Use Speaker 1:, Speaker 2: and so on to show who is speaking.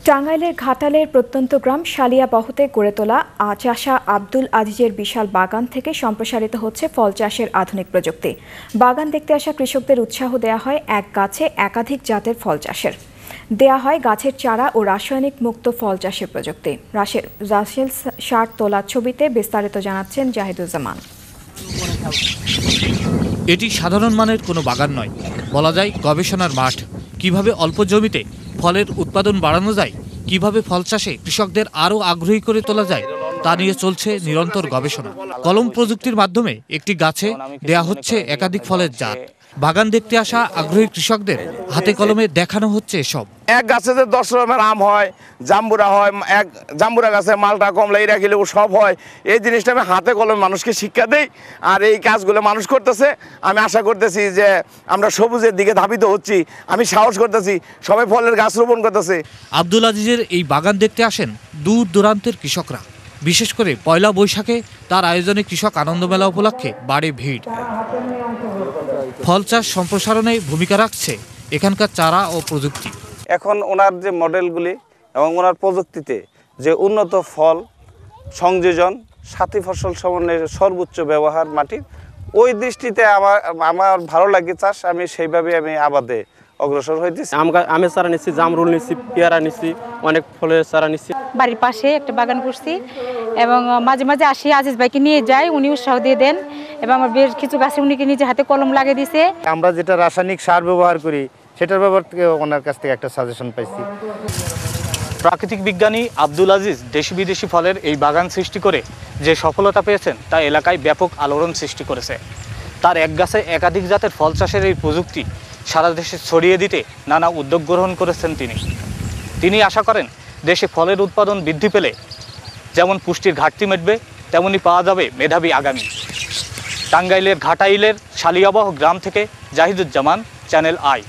Speaker 1: টাঙ্গাইলের ঘাটালের প্রত্যন্ত গ্রাম শালিয়াবহতে গড়ে তোলা চাষা আব্দুল আজিজের বিশাল বাগান থেকে সম্প্রসারিত হচ্ছে ফল চাষের আধুনিক প্রযুক্তি। বাগান দেখতে আসা কৃষকদের উৎসাহ দেয়া হয় এক গাছে একাধিক জাতের ফল চাষের। দেয়া হয় গাছের চারা ও রাসায়নিক মুক্ত ফল চাষের প্রযুক্তি। রাসেল শার্ট তোলা ছবিতে বিস্তারিত জানাচ্ছেন জাহিদুজ্জামান।
Speaker 2: এটি সাধারণ মানের কোনো বাগান নয়, বলা যায় গবেষণার মাঠ। কিভাবে অল্প জমিতে ফলের উৎপাদন বাড়ানো যায়, কিভাবে ফল চাষে কৃষকদের আরও আগ্রহী করে তোলা যায়, তা নিয়ে চলছে নিরন্তর গবেষণা। কলম প্রযুক্তির মাধ্যমে একটি গাছে দেয়া হচ্ছে একাধিক ফলের জাত। বাগান দেখতে আসা আগ্রহী কৃষকদের হাতে কলমে দেখানো হচ্ছে এসব।
Speaker 3: এক গাছে যে 10 রকমের আম হয়, জাম্বুরা হয়, এক জাম্বুরা গাছে মালটা কমলা এরা খেলেও সব হয়। এই জিনিসটা আমি হাতে কলমে মানুষকে শিক্ষা দেই, আর এই কাজগুলো মানুষ করতেছে। আমি আশা করতেছি যে আমরা সবুজের দিকে ধাবিত হচ্ছি। আমি সাহস করতেছি, সবাই ফলের গাছ রোপণ করতেছে।
Speaker 2: আব্দুল আজিজের এই বাগান দেখতে আসেন দূর দূরান্তের কৃষকরা। বিশেষ করে পয়লা বৈশাখে তার আয়োজনে কৃষক আনন্দ মেলা উপলক্ষে বাড়ে ভিড়। ফল চাষ সম্প্রসারণে ভূমিকা রাখছে এখানকার চারা ও প্রযুক্তি।
Speaker 4: এখন ওনার যে মডেলগুলি এবং ওনার প্রযুক্তিতে যে উন্নত ফল সংযোজন, সাথী ফসল সমন্বয়ের সর্বোচ্চ ব্যবহার মাটির, ওই দৃষ্টিতে আমার ভালো লাগে চাষ। আমি সেইভাবে আবাদে অগ্রসর হইতেছি।
Speaker 5: আমের চারা নিচ্ছি, জামরুল নিচ্ছি, পেয়ারা নিচ্ছি, অনেক ফলের চারা নিচ্ছি।
Speaker 6: বাড়ির পাশে একটা বাগান করছি এবং মাঝে মাঝে আসি, আজিজ ভাইকে নিয়ে যাই, উনি উৎসাহ দিয়ে দেন এবং আমার বেশ কিছু গাছে উনিকে নিজে হাতে কলম লাগিয়ে দিছে।
Speaker 7: আমরা যেটা রাসায়নিক সার ব্যবহার করি সেটার ব্যাপার থেকে ওনার কাছ থেকে একটা সাজেশন পাইছি।
Speaker 2: প্রাকৃতিক বিজ্ঞানী আব্দুল আজিজ দেশি বিদেশি ফলের এই বাগান সৃষ্টি করে যে সফলতা পেয়েছেন তা এলাকায় ব্যাপক আলোড়ন সৃষ্টি করেছে। তার এক গাছে একাধিক জাতের ফল চাষের এই প্রযুক্তি সারা দেশে ছড়িয়ে দিতে নানা উদ্যোগ গ্রহণ করেছেন তিনি আশা করেন দেশে ফলের উৎপাদন বৃদ্ধি পেলে যেমন পুষ্টির ঘাটতি মিটবে, তেমনি পাওয়া যাবে মেধাবী আগামী। টাঙ্গাইলের ঘাটাইলের শালিয়াবহ গ্রাম থেকে জাহিদুজ্জামান, চ্যানেল আই।